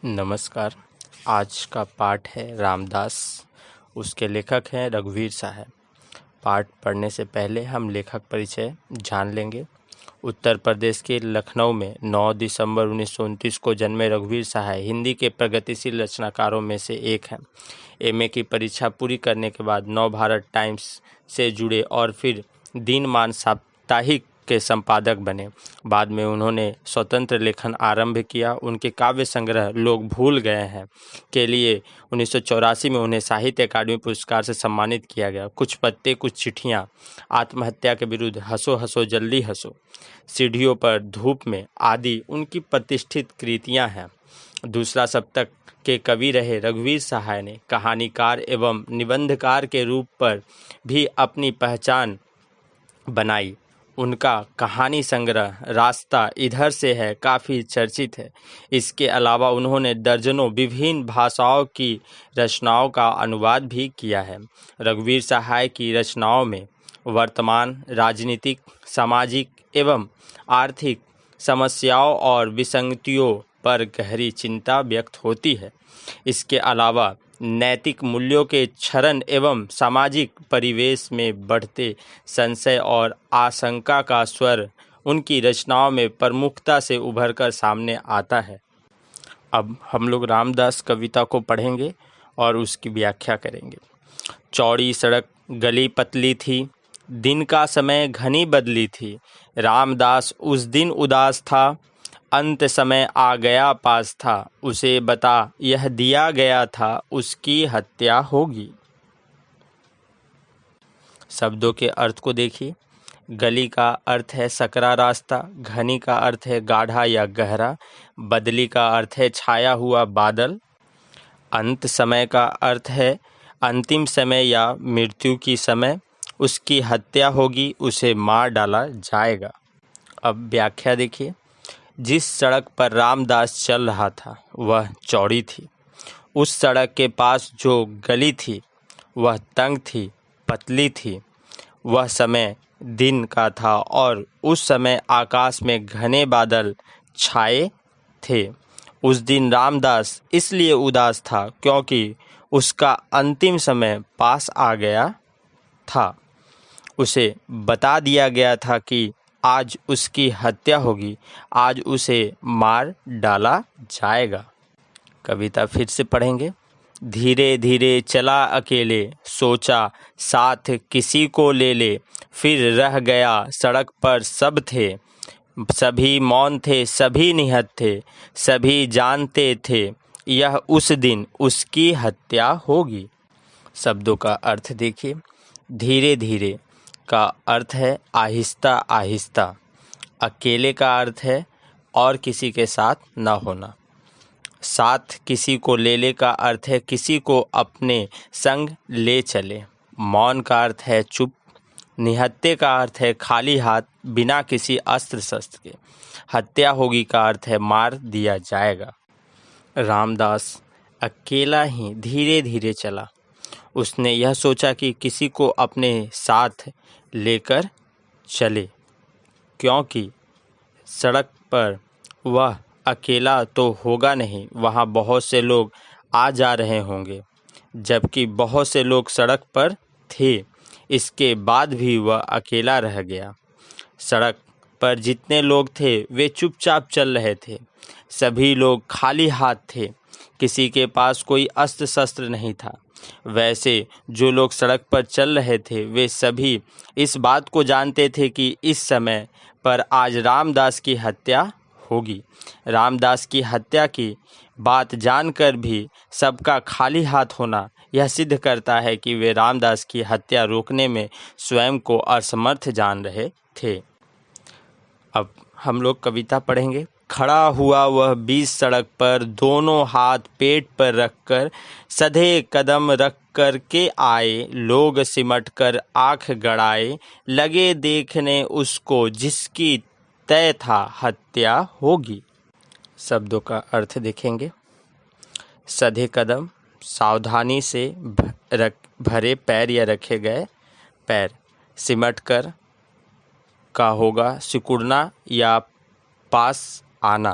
नमस्कार। आज का पाठ है रामदास। उसके लेखक हैं रघुवीर साहब। पाठ पढ़ने से पहले हम लेखक परिचय जान लेंगे। उत्तर प्रदेश के लखनऊ में 9 दिसंबर 1929 को जन्मे रघुवीर साहब हिंदी के प्रगतिशील रचनाकारों में से एक हैं। एमए की परीक्षा पूरी करने के बाद नव भारत टाइम्स से जुड़े और फिर दिनमान साप्ताहिक के संपादक बने। बाद में उन्होंने स्वतंत्र लेखन आरंभ किया। उनके काव्य संग्रह लोग भूल गए हैं के लिए 1984 में उन्हें साहित्य अकादमी पुरस्कार से सम्मानित किया गया। कुछ पत्ते कुछ चिट्ठियाँ, आत्महत्या के विरुद्ध, हंसो हंसो जल्दी हंसो, सीढ़ियों पर धूप में आदि उनकी प्रतिष्ठित कृतियाँ हैं। दूसरा सप्तक के कवि रहे रघुवीर साहब ने कहानीकार एवं निबंधकार के रूप पर भी अपनी पहचान बनाई। उनका कहानी संग्रह रास्ता इधर से है काफ़ी चर्चित है। इसके अलावा उन्होंने दर्जनों विभिन्न भाषाओं की रचनाओं का अनुवाद भी किया है। रघुवीर साहब की रचनाओं में वर्तमान राजनीतिक, सामाजिक एवं आर्थिक समस्याओं और विसंगतियों पर गहरी चिंता व्यक्त होती है। इसके अलावा नैतिक मूल्यों के क्षरण एवं सामाजिक परिवेश में बढ़ते संशय और आशंका का स्वर उनकी रचनाओं में प्रमुखता से उभरकर सामने आता है। अब हम लोग रामदास कविता को पढ़ेंगे और उसकी व्याख्या करेंगे। चौड़ी सड़क गली पतली थी, दिन का समय घनी बदली थी। रामदास उस दिन उदास था, अंत समय आ गया पास था। उसे बता यह दिया गया था, उसकी हत्या होगी। शब्दों के अर्थ को देखिए। गली का अर्थ है सकरा रास्ता, घनी का अर्थ है गाढ़ा या गहरा, बदली का अर्थ है छाया हुआ बादल, अंत समय का अर्थ है अंतिम समय या मृत्यु की समय। उसकी हत्या होगी, उसे मार डाला जाएगा। अब व्याख्या देखिए। जिस सड़क पर रामदास चल रहा था वह चौड़ी थी। उस सड़क के पास जो गली थी वह तंग थी, पतली थी। वह समय दिन का था और उस समय आकाश में घने बादल छाए थे। उस दिन रामदास इसलिए उदास था क्योंकि उसका अंतिम समय पास आ गया था। उसे बता दिया गया था कि आज उसकी हत्या होगी, आज उसे मार डाला जाएगा। कविता फिर से पढ़ेंगे। धीरे धीरे चला अकेले, सोचा साथ किसी को ले ले। फिर रह गया सड़क पर सब थे, सभी मौन थे, सभी निहत थे, सभी जानते थे यह उस दिन उसकी हत्या होगी। शब्दों का अर्थ देखिए। धीरे धीरे का अर्थ है आहिस्ता आहिस्ता। अकेले का अर्थ है और किसी के साथ न होना। साथ किसी को ले ले का अर्थ है किसी को अपने संग ले चले। मौन का अर्थ है चुप। निहत्ते का अर्थ है खाली हाथ, बिना किसी अस्त्र शस्त्र के। हत्या होगी का अर्थ है मार दिया जाएगा। रामदास अकेला ही धीरे धीरे चला। उसने यह सोचा कि किसी को अपने साथ लेकर चले, क्योंकि सड़क पर वह अकेला तो होगा नहीं, वहाँ बहुत से लोग आ जा रहे होंगे, जबकि बहुत से लोग सड़क पर थे। इसके बाद भी वह अकेला रह गया। सड़क पर जितने लोग थे वे चुपचाप चल रहे थे। सभी लोग खाली हाथ थे, किसी के पास कोई अस्त्र शस्त्र नहीं था। वैसे जो लोग सड़क पर चल रहे थे वे सभी इस बात को जानते थे कि इस समय पर आज रामदास की हत्या होगी। रामदास की हत्या की बात जानकर भी सबका खाली हाथ होना यह सिद्ध करता है कि वे रामदास की हत्या रोकने में स्वयं को असमर्थ जान रहे थे। अब हम लोग कविता पढ़ेंगे। खड़ा हुआ वह बीच सड़क पर, दोनों हाथ पेट पर रखकर, सधे कदम रख कर के आए लोग सिमट कर आँख गड़ाए, लगे देखने उसको जिसकी तय था हत्या होगी। शब्दों का अर्थ देखेंगे। सधे कदम सावधानी से भरे पैर या रखे गए पैर। सिमट कर का होगा सिकुड़ना या पास आना।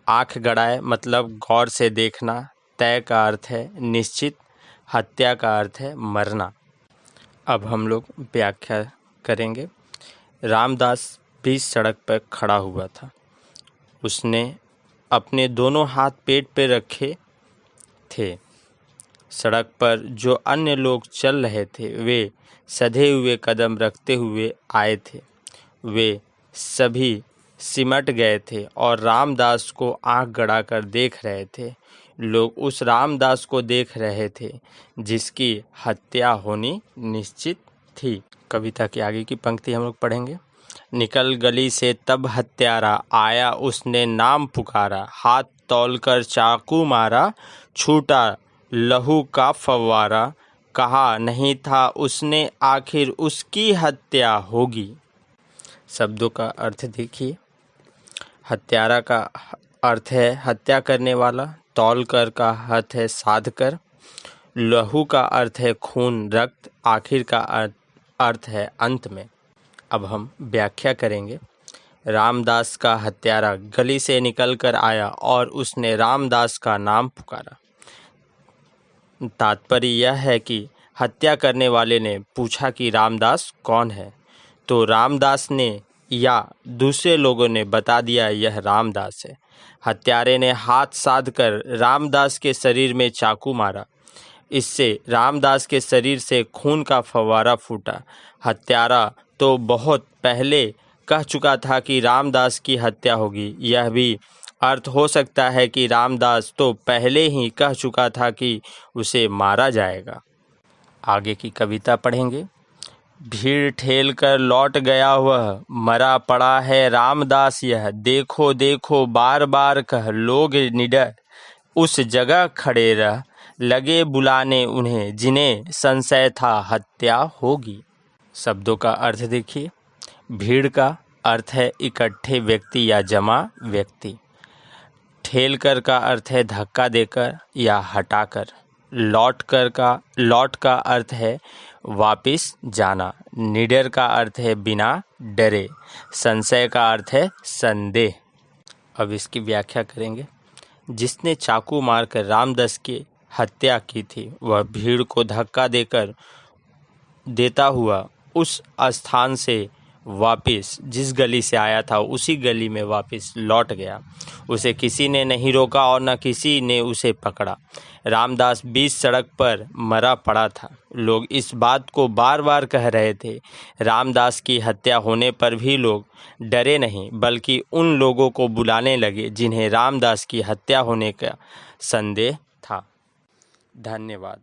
आँख गड़ाए मतलब गौर से देखना। तय का अर्थ है निश्चित। हत्या का अर्थ है मरना। अब हम लोग व्याख्या करेंगे। रामदास बीच सड़क पर खड़ा हुआ था। उसने अपने दोनों हाथ पेट पे रखे थे। सड़क पर जो अन्य लोग चल रहे थे वे सधे हुए कदम रखते हुए आए थे। वे सभी सिमट गए थे और रामदास को आंख गड़ाकर देख रहे थे। लोग उस रामदास को देख रहे थे जिसकी हत्या होनी निश्चित थी। कविता की आगे की पंक्ति हम लोग पढ़ेंगे। निकल गली से तब हत्यारा आया, उसने नाम पुकारा, हाथ तौलकर चाकू मारा, छूटा लहू का फव्वारा, कहा नहीं था उसने आखिर उसकी हत्या होगी। शब्दों का अर्थ देखिए। हत्यारा का अर्थ है हत्या करने वाला। तौलकर का अर्थ है साध कर। लहू का अर्थ है खून रक्त। आखिर का अर्थ है अंत में। अब हम व्याख्या करेंगे। रामदास का हत्यारा गली से निकलकर आया और उसने रामदास का नाम पुकारा। तात्पर्य यह है कि हत्या करने वाले ने पूछा कि रामदास कौन है, तो रामदास ने या दूसरे लोगों ने बता दिया यह रामदास है। हत्यारे ने हाथ साधकर रामदास के शरीर में चाकू मारा। इससे रामदास के शरीर से खून का फव्वारा फूटा। हत्यारा तो बहुत पहले कह चुका था कि रामदास की हत्या होगी। यह भी अर्थ हो सकता है कि रामदास तो पहले ही कह चुका था कि उसे मारा जाएगा। आगे की कविता पढ़ेंगे। भीड़ ठेल कर लौट गया वह, मरा पड़ा है रामदास यह। देखो देखो बार बार कह लोग निडर उस जगह खड़े रह, लगे बुलाने उन्हें जिन्हें संशय था हत्या होगी। शब्दों का अर्थ देखिए। भीड़ का अर्थ है इकट्ठे व्यक्ति या जमा व्यक्ति। ठेल कर का अर्थ है धक्का देकर या हटाकर। लौट का अर्थ है वापिस जाना। निडर का अर्थ है बिना डरे। संशय का अर्थ है संदेह। अब इसकी व्याख्या करेंगे। जिसने चाकू मारकर रामदास की हत्या की थी वह भीड़ को धक्का देता हुआ उस स्थान से वापिस जिस गली से आया था उसी गली में वापिस लौट गया। उसे किसी ने नहीं रोका और न किसी ने उसे पकड़ा। रामदास बीच सड़क पर मरा पड़ा था। लोग इस बात को बार बार कह रहे थे। रामदास की हत्या होने पर भी लोग डरे नहीं बल्कि उन लोगों को बुलाने लगे जिन्हें रामदास की हत्या होने का संदेह था। धन्यवाद।